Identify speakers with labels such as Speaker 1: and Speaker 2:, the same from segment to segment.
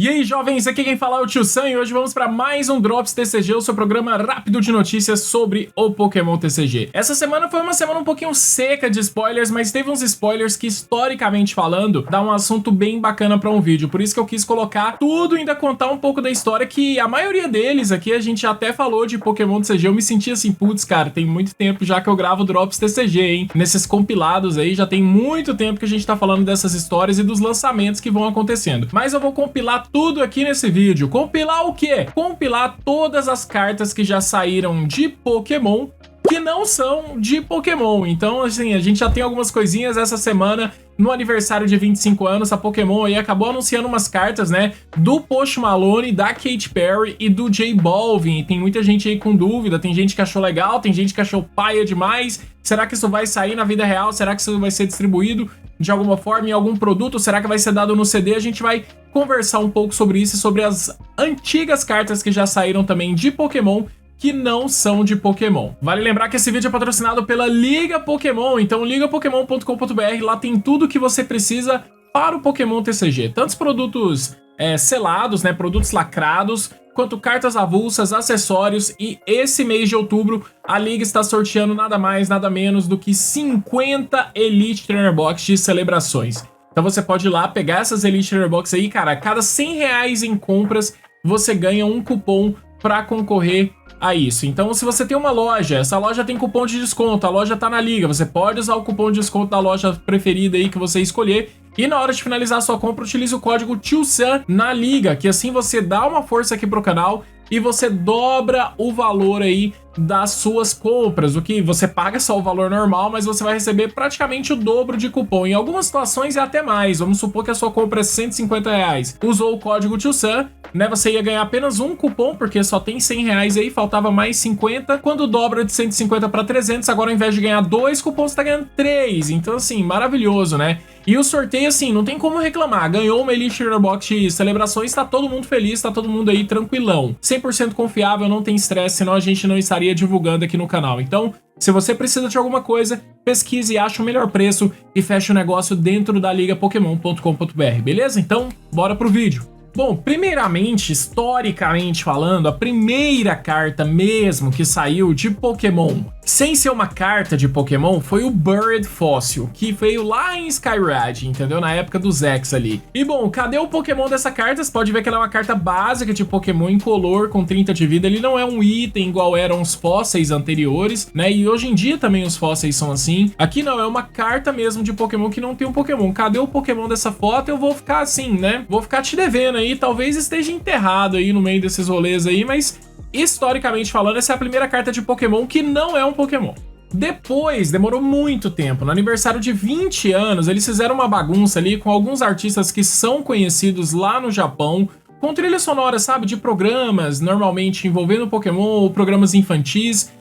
Speaker 1: E aí, jovens, aqui quem fala é o Tio Sam e hoje vamos para mais um Drops TCG, o seu programa rápido de notícias sobre o Pokémon TCG. Essa semana foi uma semana um pouquinho seca de spoilers, mas teve uns spoilers que, historicamente falando, dá um assunto bem bacana para um vídeo. Por isso que eu quis colocar tudo e ainda contar um pouco da história, que a maioria deles aqui a gente até falou de Pokémon TCG. Eu me senti assim, putz, cara, tem muito tempo já que eu gravo Drops TCG, hein? Nesses compilados aí, já tem muito tempo que a gente tá falando dessas histórias e dos lançamentos que vão acontecendo. Mas eu vou compilar tudo aqui nesse vídeo. Compilar o quê? Compilar todas as cartas que já saíram de Pokémon que não são de Pokémon. Então, assim, a gente já tem algumas coisinhas essa semana. No aniversário de 25 anos, a Pokémon aí acabou anunciando umas cartas, né, do Post Malone, da Katy Perry e do J Balvin. E tem muita gente aí com dúvida, tem gente que achou legal, tem gente que achou paia demais. Será que isso vai sair na vida real? Será que isso vai ser distribuído de alguma forma em algum produto? Será que vai ser dado no CD? A gente vai conversar um pouco sobre isso e sobre as antigas cartas que já saíram também de Pokémon que não são de Pokémon. Vale lembrar que esse vídeo é patrocinado pela Liga Pokémon, então ligapokémon.com.br, lá tem tudo que você precisa para o Pokémon TCG. Tantos produtos selados, né, produtos lacrados, quanto cartas avulsas, acessórios, e esse mês de outubro a Liga está sorteando nada mais, nada menos do que 50 Elite Trainer Box de celebrações. Então você pode ir lá, pegar essas Elite Trainer Box aí, cara, a cada R$100 em compras, você ganha um cupom para concorrer a isso. Então, se você tem uma loja, essa loja tem cupom de desconto, a loja tá na Liga, você pode usar o cupom de desconto da loja preferida aí que você escolher, e na hora de finalizar a sua compra, utilize o código TIOSAM na Liga, que assim você dá uma força aqui pro canal e você dobra o valor aí das suas compras, o que você paga só o valor normal, mas você vai receber praticamente o dobro de cupom. Em algumas situações é até mais. Vamos supor que a sua compra é R$150. Usou o código TIOSAM, né? Você ia ganhar apenas um cupom, porque só tem R$100 aí, faltava mais 50. Quando dobra de 150 para 300, agora ao invés de ganhar 2 cupons, você tá ganhando 3. Então, assim, maravilhoso, né? E o sorteio, assim, não tem como reclamar. Ganhou uma Elite Trainer Box de celebrações, tá todo mundo feliz, tá todo mundo aí tranquilão. 100% confiável, não tem estresse, senão a gente não estaria divulgando aqui no canal. Então, se você precisa de alguma coisa, pesquise e ache o melhor preço e feche o negócio dentro da ligapokémon.com.br, beleza? Então, bora pro vídeo. Bom, primeiramente, historicamente falando, a primeira carta mesmo que saiu de Pokémon, sem ser uma carta de Pokémon, foi o Buried Fossil, que veio lá em Skyrad, entendeu? Na época dos X ali. E bom, cadê o Pokémon dessa carta? Você pode ver que ela é uma carta básica de Pokémon incolor, com 30 de vida. Ele não é um item igual eram os fósseis anteriores, né? E hoje em dia também os fósseis são assim. Aqui não, é uma carta mesmo de Pokémon que não tem um Pokémon. Cadê o Pokémon dessa foto? Eu vou ficar assim, né? Vou ficar te devendo aí, talvez esteja enterrado aí no meio desses rolês aí, mas historicamente falando, essa é a primeira carta de Pokémon que não é um Pokémon. Depois, demorou muito tempo, no aniversário de 20 anos, eles fizeram uma bagunça ali com alguns artistas que são conhecidos lá no Japão, com trilha sonora, sabe, de programas, normalmente envolvendo Pokémon ou programas infantis,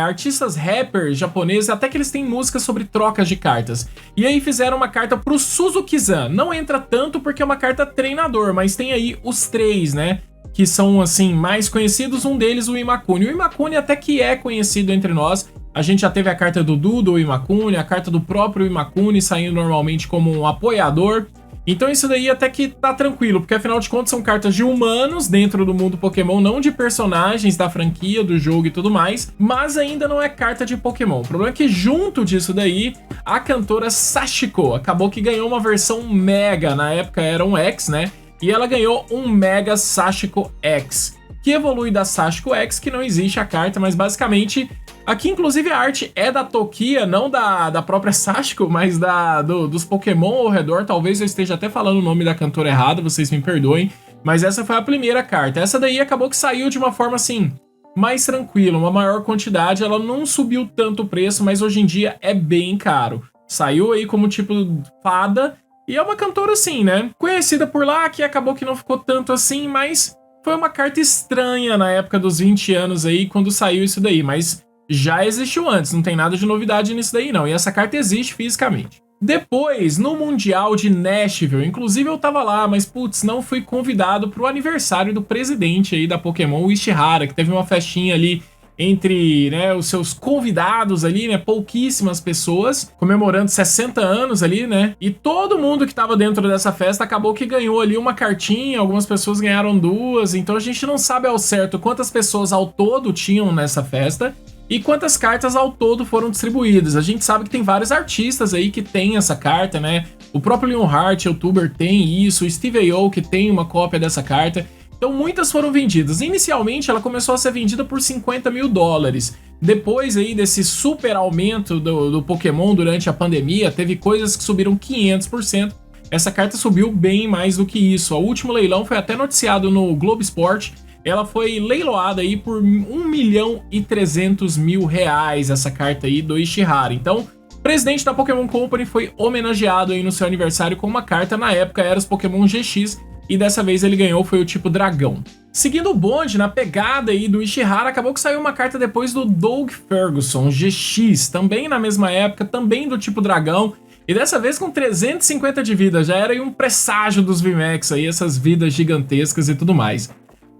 Speaker 1: artistas rappers japoneses, até que eles têm músicas sobre trocas de cartas. E aí fizeram uma carta pro Suzuki-san. Não entra tanto porque é uma carta treinador, mas tem aí os três, né, que são, assim, mais conhecidos. Um deles, o Imakuni. O Imakuni até que é conhecido entre nós. A gente já teve a carta do Dudu, o Imakuni, a carta do próprio Imakuni saindo normalmente como um apoiador. Então isso daí até que tá tranquilo, porque afinal de contas são cartas de humanos dentro do mundo Pokémon, não de personagens da franquia, do jogo e tudo mais, mas ainda não é carta de Pokémon. O problema é que junto disso daí, a cantora Sachiko acabou que ganhou uma versão Mega, na época era um X, né? E ela ganhou um Mega Sachiko X, que evolui da Sachiko X, que não existe a carta, mas basicamente... Aqui, inclusive, a arte é da Tokia, não da própria Sachiko, mas dos Pokémon ao redor. Talvez eu esteja até falando o nome da cantora errado, vocês me perdoem. Mas essa foi a primeira carta. Essa daí acabou que saiu de uma forma, assim, mais tranquila, uma maior quantidade. Ela não subiu tanto o preço, mas hoje em dia é bem caro. Saiu aí como tipo fada e é uma cantora, assim, né? Conhecida por lá, que acabou que não ficou tanto assim, mas foi uma carta estranha na época dos 20 anos aí, quando saiu isso daí, mas... já existiu antes, não tem nada de novidade nisso daí não, e essa carta existe fisicamente. Depois, no Mundial de Nashville, inclusive eu tava lá, mas putz, não fui convidado pro aniversário do presidente aí da Pokémon, o Ishihara, que teve uma festinha ali entre, né, os seus convidados ali, né, pouquíssimas pessoas, comemorando 60 anos ali, né, e todo mundo que tava dentro dessa festa acabou que ganhou ali uma cartinha, algumas pessoas ganharam duas, então a gente não sabe ao certo quantas pessoas ao todo tinham nessa festa e quantas cartas ao todo foram distribuídas. A gente sabe que tem vários artistas aí que tem essa carta, né, o próprio Leonhardt, youtuber, tem isso, o Steve Aoki tem uma cópia dessa carta. Então muitas foram vendidas. Inicialmente ela começou a ser vendida por $50 mil. Depois aí desse super aumento do Pokémon durante a pandemia, teve coisas que subiram 500%. Essa carta subiu bem mais do que isso. O último leilão foi até noticiado no Globo Esporte. Ela foi leiloada aí por R$1.300.000, essa carta aí do Ishihara. Então, o presidente da Pokémon Company foi homenageado aí no seu aniversário com uma carta. Na época era os Pokémon GX, e dessa vez ele ganhou, foi o tipo dragão. Seguindo o bonde, na pegada aí do Ishihara, acabou que saiu uma carta depois do Doug Ferguson GX, também na mesma época, também do tipo dragão, e dessa vez com 350 de vida. Já era aí um presságio dos VMAX aí, essas vidas gigantescas e tudo mais.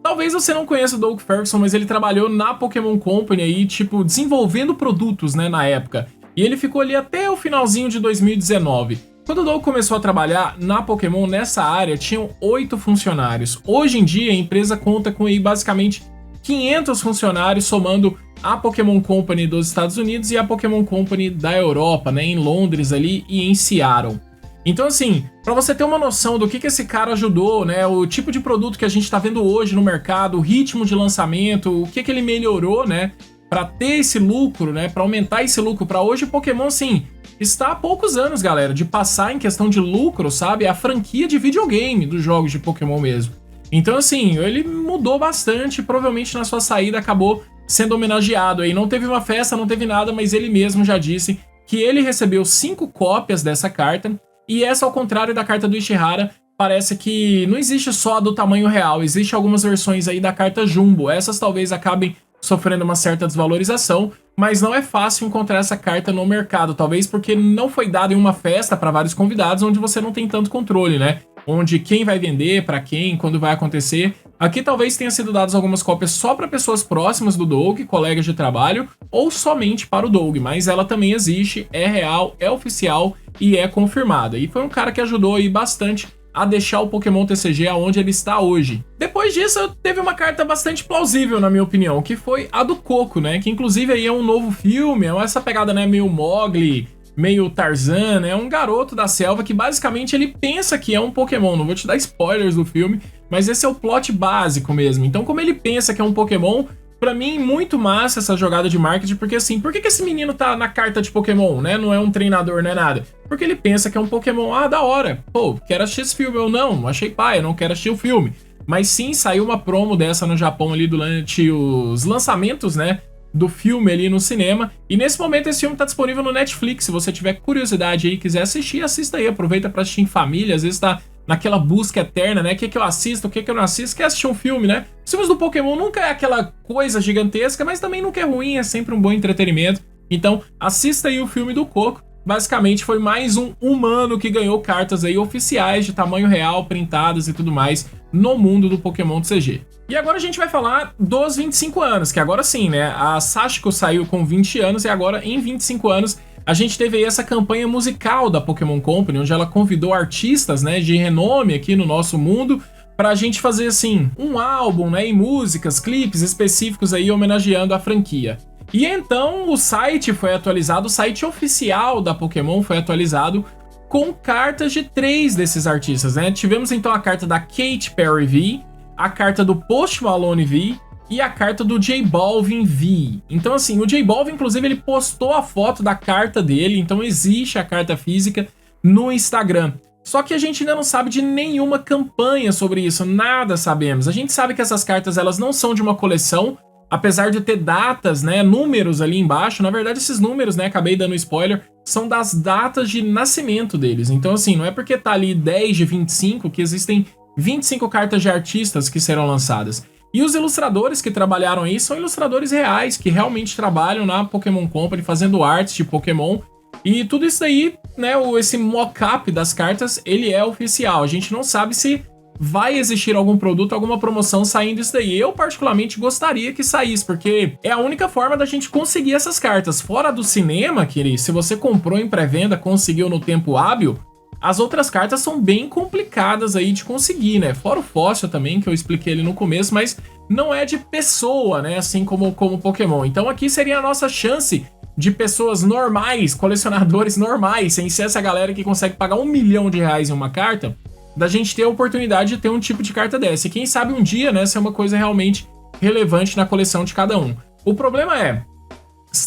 Speaker 1: Talvez você não conheça o Doug Ferguson, mas ele trabalhou na Pokémon Company aí, tipo, desenvolvendo produtos, né, na época. E ele ficou ali até o finalzinho de 2019. Quando o Doug começou a trabalhar na Pokémon nessa área, tinham 8 funcionários. Hoje em dia, a empresa conta com aí basicamente 500 funcionários, somando a Pokémon Company dos Estados Unidos e a Pokémon Company da Europa, né, em Londres ali e em Seattle. Então, assim, para você ter uma noção do que esse cara ajudou, né, o tipo de produto que a gente tá vendo hoje no mercado, o ritmo de lançamento, o que ele melhorou, né, para ter esse lucro, né, para aumentar esse lucro, para hoje o Pokémon, assim, está há poucos anos, galera, de passar em questão de lucro, sabe, a franquia de videogame dos jogos de Pokémon mesmo. Então, assim, ele mudou bastante, provavelmente na sua saída acabou sendo homenageado aí. Não teve uma festa, não teve nada, mas ele mesmo já disse que ele recebeu 5 cópias dessa carta, e essa, ao contrário da carta do Ishihara, parece que não existe só a do tamanho real, existe algumas versões aí da carta Jumbo. Essas talvez acabem sofrendo uma certa desvalorização, mas não é fácil encontrar essa carta no mercado, talvez porque não foi dada em uma festa para vários convidados, onde você não tem tanto controle, né? Onde quem vai vender, para quem, quando vai acontecer. Aqui talvez tenha sido dadas algumas cópias só para pessoas próximas do Doug, colegas de trabalho, ou somente para o Doug, mas ela também existe, é real, é oficial e é confirmada. E foi um cara que ajudou aí bastante a deixar o Pokémon TCG aonde ele está hoje. Depois disso, teve uma carta bastante plausível, na minha opinião, que foi a do Coco, né? Que inclusive aí é um novo filme, é essa pegada, né, meio Mowgli, meio Tarzan, né? É um garoto da selva que basicamente ele pensa que é um Pokémon. Não vou te dar spoilers do filme, mas esse é o plot básico mesmo. Então, como ele pensa que é um Pokémon, pra mim, muito massa essa jogada de marketing, porque assim, por que esse menino tá na carta de Pokémon, né? Não é um treinador, não é nada. Porque ele pensa que é um Pokémon, ah, da hora. Pô, quero assistir esse filme. Eu não, achei paia, não quero assistir o filme. Mas sim, saiu uma promo dessa no Japão ali durante os lançamentos, né, do filme ali no cinema. E nesse momento esse filme tá disponível no Netflix. Se você tiver curiosidade aí e quiser assistir, assista aí. Aproveita pra assistir em família, às vezes tá naquela busca eterna, né? O que eu assisto, o que eu não assisto? Quer assistir um filme, né? Os filmes do Pokémon nunca é aquela coisa gigantesca, mas também nunca é ruim, é sempre um bom entretenimento. Então, assista aí o filme do Coco. Basicamente, foi mais um humano que ganhou cartas aí oficiais de tamanho real, printadas e tudo mais no mundo do Pokémon TCG. E agora a gente vai falar dos 25 anos, que agora sim, né? A Sachiko saiu com 20 anos e agora, em 25 anos, a gente teve aí essa campanha musical da Pokémon Company, onde ela convidou artistas, né, de renome aqui no nosso mundo pra gente fazer, assim, um álbum, né, e músicas, clipes específicos aí homenageando a franquia. E então o site foi atualizado, o site oficial da Pokémon foi atualizado com cartas de 3 desses artistas, né? Tivemos então a carta da Katy Perry V, a carta do Post Malone V e a carta do J Balvin V. Então assim, o J Balvin inclusive ele postou a foto da carta dele, então existe a carta física no Instagram. Só que a gente ainda não sabe de nenhuma campanha sobre isso, nada sabemos. A gente sabe que essas cartas elas não são de uma coleção, apesar de ter datas, né, números ali embaixo. Na verdade esses números, né, acabei dando spoiler, são das datas de nascimento deles. Então assim, não é porque tá ali 10 de 25 que existem 25 cartas de artistas que serão lançadas. E os ilustradores que trabalharam aí são ilustradores reais, que realmente trabalham na Pokémon Company, fazendo artes de Pokémon. E tudo isso aí, né, esse mock-up das cartas, ele é oficial. A gente não sabe se vai existir algum produto, alguma promoção saindo isso daí. Eu particularmente gostaria que saísse, porque é a única forma da gente conseguir essas cartas. Fora do cinema, que se você comprou em pré-venda, conseguiu no tempo hábil, as outras cartas são bem complicadas aí de conseguir, né? Fora o fóssil também, que eu expliquei ali no começo, mas não é de pessoa, né? Assim como Pokémon. Então aqui seria a nossa chance de pessoas normais, colecionadores normais, sem ser essa galera que consegue pagar R$1 milhão em uma carta, da gente ter a oportunidade de ter um tipo de carta dessa. E quem sabe um dia, né, ser uma coisa realmente relevante na coleção de cada um. O problema é,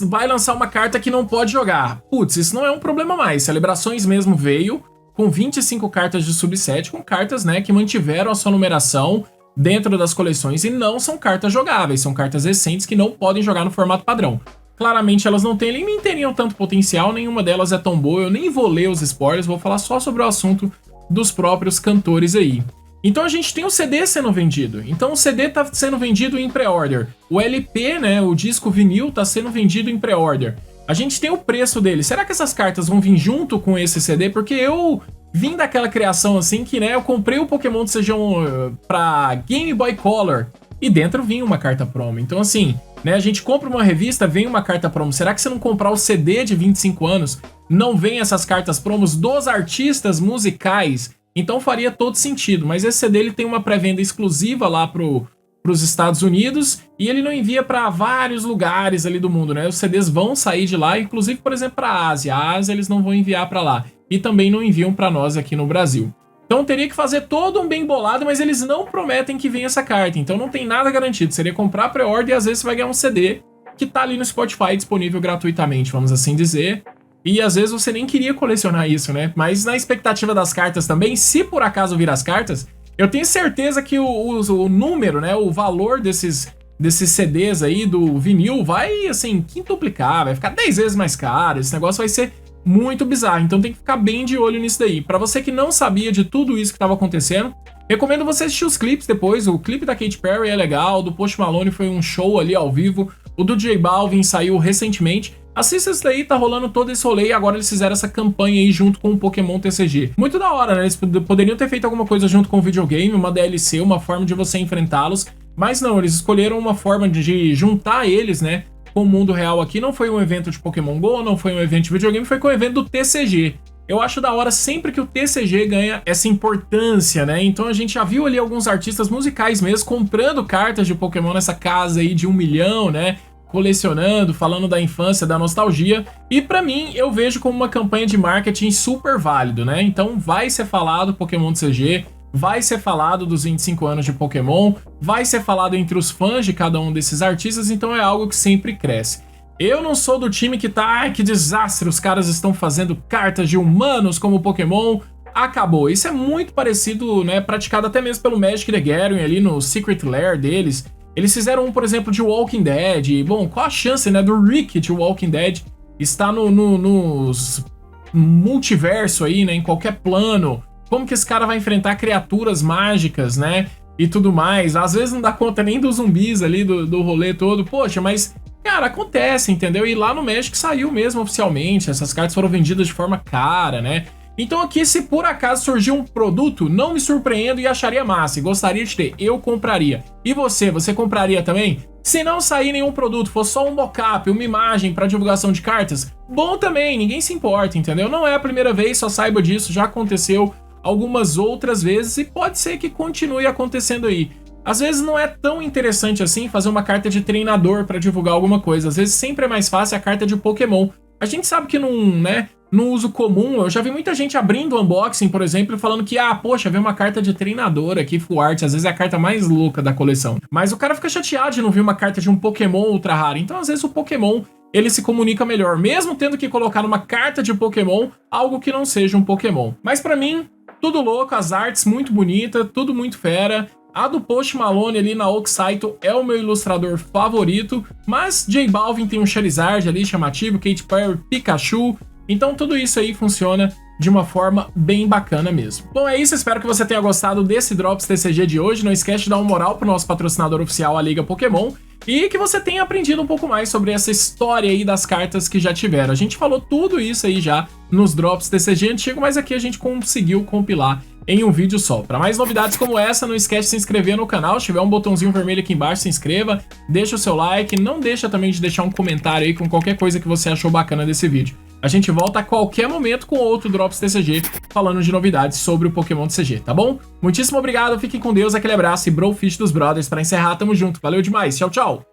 Speaker 1: vai lançar uma carta que não pode jogar. Putz, isso não é um problema mais. Celebrações mesmo veio com 25 cartas de subset, com cartas, né, que mantiveram a sua numeração dentro das coleções e não são cartas jogáveis, são cartas recentes que não podem jogar no formato padrão. Claramente elas não nem teriam tanto potencial, nenhuma delas é tão boa, eu nem vou ler os spoilers, vou falar só sobre o assunto dos próprios cantores aí. Então a gente tem o CD sendo vendido, então o CD tá sendo vendido em pré-order, o LP, né, o disco vinil tá sendo vendido em pré-order. A gente tem o preço dele. Será que essas cartas vão vir junto com esse CD? Porque eu vim daquela criação assim que, né, eu comprei o Pokémon TCG pra Game Boy Color e dentro vinha uma carta promo. Então assim, né, a gente compra uma revista, vem uma carta promo. Será que se não comprar o CD de 25 anos, não vem essas cartas promos dos artistas musicais? Então faria todo sentido. Mas esse CD ele tem uma pré-venda exclusiva lá pros Estados Unidos e ele não envia para vários lugares ali do mundo, né? Os CDs vão sair de lá, inclusive, por exemplo, para a Ásia. A Ásia eles não vão enviar para lá e também não enviam para nós aqui no Brasil. Então teria que fazer todo um bem bolado, mas eles não prometem que venha essa carta, então não tem nada garantido. Seria comprar pré-order e às vezes você vai ganhar um CD que tá ali no Spotify disponível gratuitamente, vamos assim dizer. E às vezes você nem queria colecionar isso, né? Mas na expectativa das cartas também, se por acaso vir as cartas, eu tenho certeza que o número, né, o valor desses CDs aí do vinil vai, assim, quintuplicar, vai ficar 10 vezes mais caro, esse negócio vai ser muito bizarro, então tem que ficar bem de olho nisso daí. Pra você que não sabia de tudo isso que tava acontecendo, recomendo você assistir os clipes depois, o clipe da Katy Perry é legal, do Post Malone foi um show ali ao vivo, o do J Balvin saiu recentemente. Assista isso daí, tá rolando todo esse rolê e agora eles fizeram essa campanha aí junto com o Pokémon TCG. Muito da hora, né? Eles poderiam ter feito alguma coisa junto com o videogame, uma DLC, uma forma de você enfrentá-los, mas não, eles escolheram uma forma de juntar eles, né, com o mundo real aqui. Não foi um evento de Pokémon GO, não foi um evento de videogame, foi com o evento do TCG. Eu acho da hora sempre que o TCG ganha essa importância, né? Então a gente já viu ali alguns artistas musicais mesmo comprando cartas de Pokémon nessa casa aí de 1 milhão, né? Colecionando, falando da infância, da nostalgia, e pra mim eu vejo como uma campanha de marketing super válido, né? Então vai ser falado Pokémon TCG, vai ser falado dos 25 anos de Pokémon, vai ser falado entre os fãs de cada um desses artistas, então é algo que sempre cresce. Eu não sou do time que tá, ai que desastre, os caras estão fazendo cartas de humanos como Pokémon, acabou. Isso é muito parecido, né, praticado até mesmo pelo Magic the Gathering ali no Secret Lair deles. Eles fizeram um, por exemplo, de Walking Dead. Bom, qual a chance, né, do Rick de Walking Dead estar nos multiverso aí, né, em qualquer plano? Como que esse cara vai enfrentar criaturas mágicas, né, e tudo mais? Às vezes não dá conta nem dos zumbis ali, do rolê todo. Poxa, mas, cara, acontece, entendeu? E lá no Magic saiu mesmo oficialmente, essas cartas foram vendidas de forma cara, né? Então aqui, se por acaso surgir um produto, não me surpreendo e acharia massa, e gostaria de ter, eu compraria. E você compraria também? Se não sair nenhum produto, for só um mockup, uma imagem para divulgação de cartas, bom também, ninguém se importa, entendeu? Não é a primeira vez, só saiba disso, já aconteceu algumas outras vezes e pode ser que continue acontecendo aí. Às vezes não é tão interessante assim fazer uma carta de treinador para divulgar alguma coisa, às vezes sempre é mais fácil a carta de Pokémon. A gente sabe que não, né, no uso comum, eu já vi muita gente abrindo o unboxing, por exemplo, falando que, poxa, veio uma carta de treinador aqui, full art, às vezes é a carta mais louca da coleção. Mas o cara fica chateado de não ver uma carta de um Pokémon ultra raro, então às vezes o Pokémon, ele se comunica melhor, mesmo tendo que colocar numa carta de Pokémon algo que não seja um Pokémon. Mas pra mim, tudo louco, as artes muito bonitas, tudo muito fera. A do Post Malone ali na Oxyto é o meu ilustrador favorito, mas J Balvin tem um Charizard ali chamativo, Katy Perry, Pikachu, então tudo isso aí funciona de uma forma bem bacana mesmo. Bom, é isso, espero que você tenha gostado desse Drops TCG de hoje, não esquece de dar uma moral pro nosso patrocinador oficial, a Liga Pokémon, e que você tenha aprendido um pouco mais sobre essa história aí das cartas que já tiveram. A gente falou tudo isso aí já nos Drops TCG antigo, mas aqui a gente conseguiu compilar em um vídeo só. Para mais novidades como essa, não esquece de se inscrever no canal. Se tiver um botãozinho vermelho aqui embaixo, se inscreva, deixa o seu like, não deixa também de deixar um comentário aí com qualquer coisa que você achou bacana desse vídeo. A gente volta a qualquer momento com outro Drops TCG falando de novidades sobre o Pokémon TCG, tá bom? Muitíssimo obrigado, fiquem com Deus, aquele abraço e Brofish dos Brothers para encerrar, tamo junto, valeu demais, tchau, tchau!